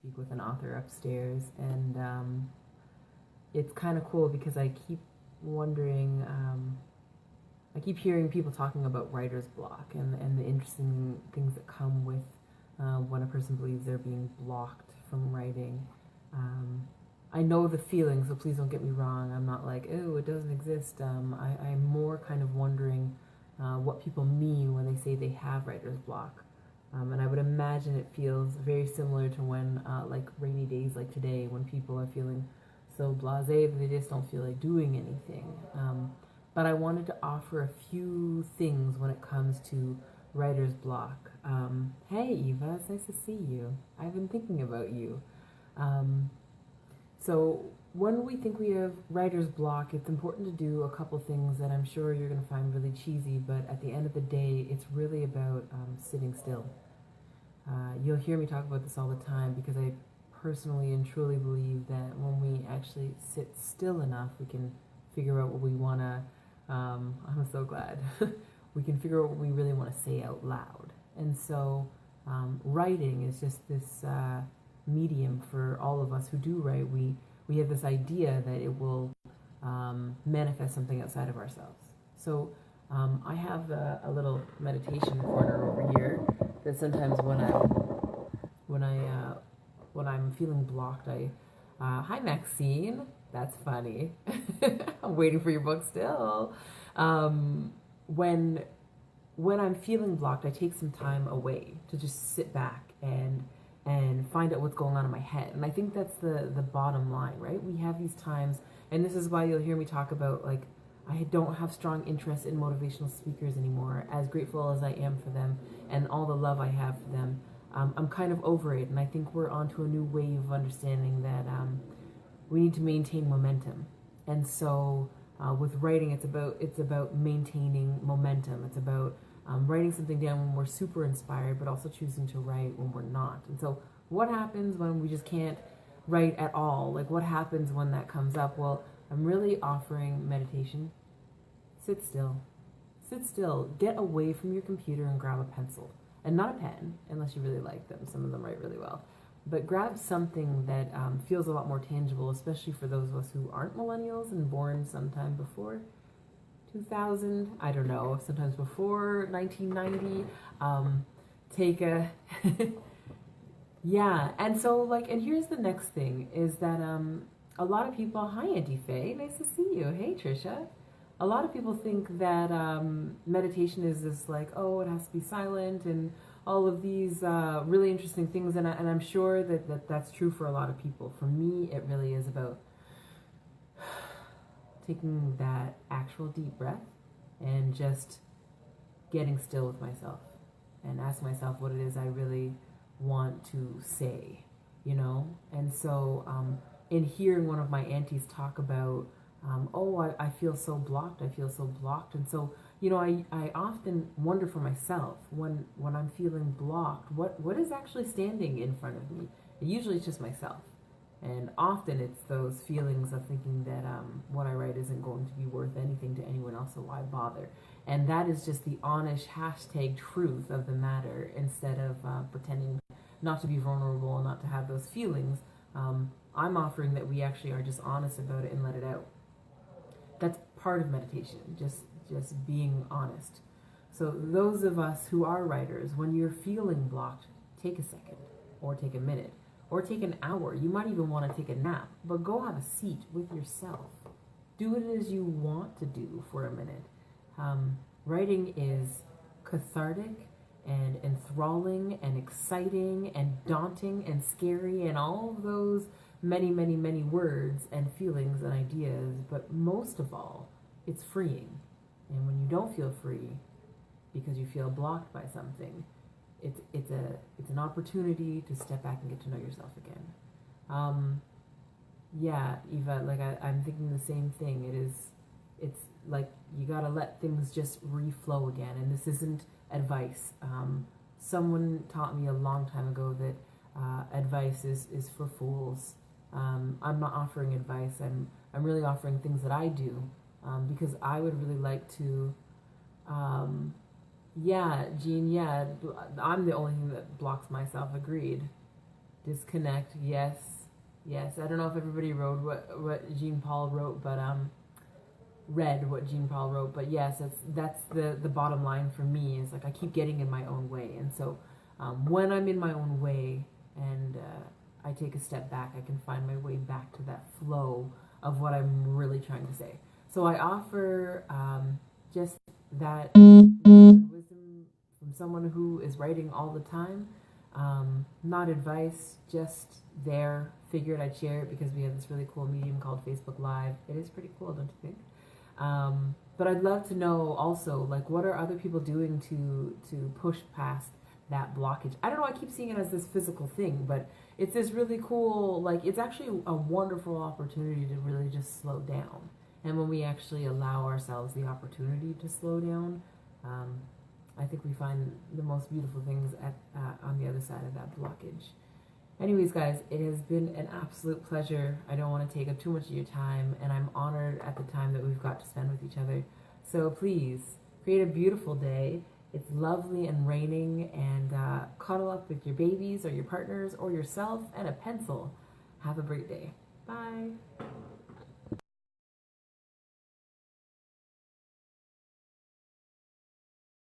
speak with an author upstairs, and it's kind of cool because I keep wondering, I keep hearing people talking about writer's block and the interesting things that come with when a person believes they're being blocked from writing. I know the feeling, so please don't get me wrong. I'm not like, oh, it doesn't exist. I'm more kind of wondering what people mean when they say they have writer's block. And I would imagine it feels very similar to when, like rainy days like today, when people are feeling so blasé that they just don't feel like doing anything. But I wanted to offer a few things when it comes to writer's block. Hey Eva, it's nice to see you. I've been thinking about you. So when we think we have writer's block, it's important to do a couple things that I'm sure you're going to find really cheesy, but at the end of the day, it's really about sitting still. You'll hear me talk about this all the time because I personally and truly believe that when we actually sit still enough, we can figure out what we want to, I'm so glad, we can figure out what we really want to say out loud. And so writing is just this medium for all of us who do write. We have this idea that it will manifest something outside of ourselves. So I have a little meditation corner over here that sometimes when I'm feeling blocked, hi Maxine, that's funny. I'm waiting for your book still. When I'm feeling blocked, I take some time away to just sit back and find out what's going on in my head. And I think that's the bottom line, right? We have these times, and this is why you'll hear me talk about, like, I don't have strong interest in motivational speakers anymore, as grateful as I am for them and all the love I have for them. I'm kind of over it, and I think we're onto a new wave of understanding that we need to maintain momentum. And so with writing, it's about maintaining momentum. It's about writing something down when we're super inspired, but also choosing to write when we're not. And so what happens when we just can't write at all? Like, what happens when that comes up? Well, I'm really offering meditation. Sit still. Sit still. Get away from your computer and grab a pencil. And not a pen, unless you really like them. Some of them write really well. But grab something that feels a lot more tangible, especially for those of us who aren't millennials and born sometime before 2000, I don't know, sometimes before 1990. Take a, yeah. And so, like, and here's the next thing is that a lot of people, hi Auntie Faye, nice to see you. Hey Trisha. A lot of people think that meditation is this, like, oh, it has to be silent and all of these really interesting things, and I'm sure that's true for a lot of people. For me, it really is about taking that actual deep breath and just getting still with myself and ask myself what it is I really want to say, you know? And so in hearing one of my aunties talk about, I feel so blocked, I feel so blocked. And so, you know, I often wonder for myself when I'm feeling blocked, what is actually standing in front of me? Usually it's just myself. And often it's those feelings of thinking that what I write isn't going to be worth anything to anyone else, so why bother? And that is just the honest hashtag truth of the matter, instead of pretending not to be vulnerable and not to have those feelings. I'm offering that we actually are just honest about it and let it out. That's part of meditation, just being honest. So those of us who are writers, when you're feeling blocked, take a second or take a minute or take an hour. You might even want to take a nap, but go have a seat with yourself. Do what it is you want to do for a minute. Writing is cathartic and enthralling and exciting and daunting and scary and all of those many, many, many words and feelings and ideas, but most of all, it's freeing. And when you don't feel free because you feel blocked by something, it's an opportunity to step back and get to know yourself again. Yeah, Eva, like I'm thinking the same thing. It's like you gotta let things just reflow again. And this isn't advice. Someone taught me a long time ago that advice is for fools. I'm not offering advice. I'm really offering things that I do because I would really like to. Yeah, Jean. Yeah, I'm the only thing that blocks myself. Agreed. Disconnect. Yes. Yes. I don't know if everybody wrote what Jean Paul wrote, but read what Jean Paul wrote, but yes, that's the bottom line for me, is like I keep getting in my own way. And so when I'm in my own way and I take a step back, I can find my way back to that flow of what I'm really trying to say. So I offer just that wisdom from someone who is writing all the time. Not advice, just there. Figured I'd share it because we have this really cool medium called Facebook Live. It is pretty cool, don't you think? But I'd love to know also, like, what are other people doing to push past that blockage? I don't know, I keep seeing it as this physical thing, but it's this really cool, like, it's actually a wonderful opportunity to really just slow down. And when we actually allow ourselves the opportunity to slow down, I think we find the most beautiful things on the other side of that blockage. Anyways, guys, it has been an absolute pleasure. I don't want to take up too much of your time, and I'm honored at the time that we've got to spend with each other. So please, create a beautiful day. It's lovely and raining, and cuddle up with your babies or your partners or yourself and a pencil. Have a great day. Bye.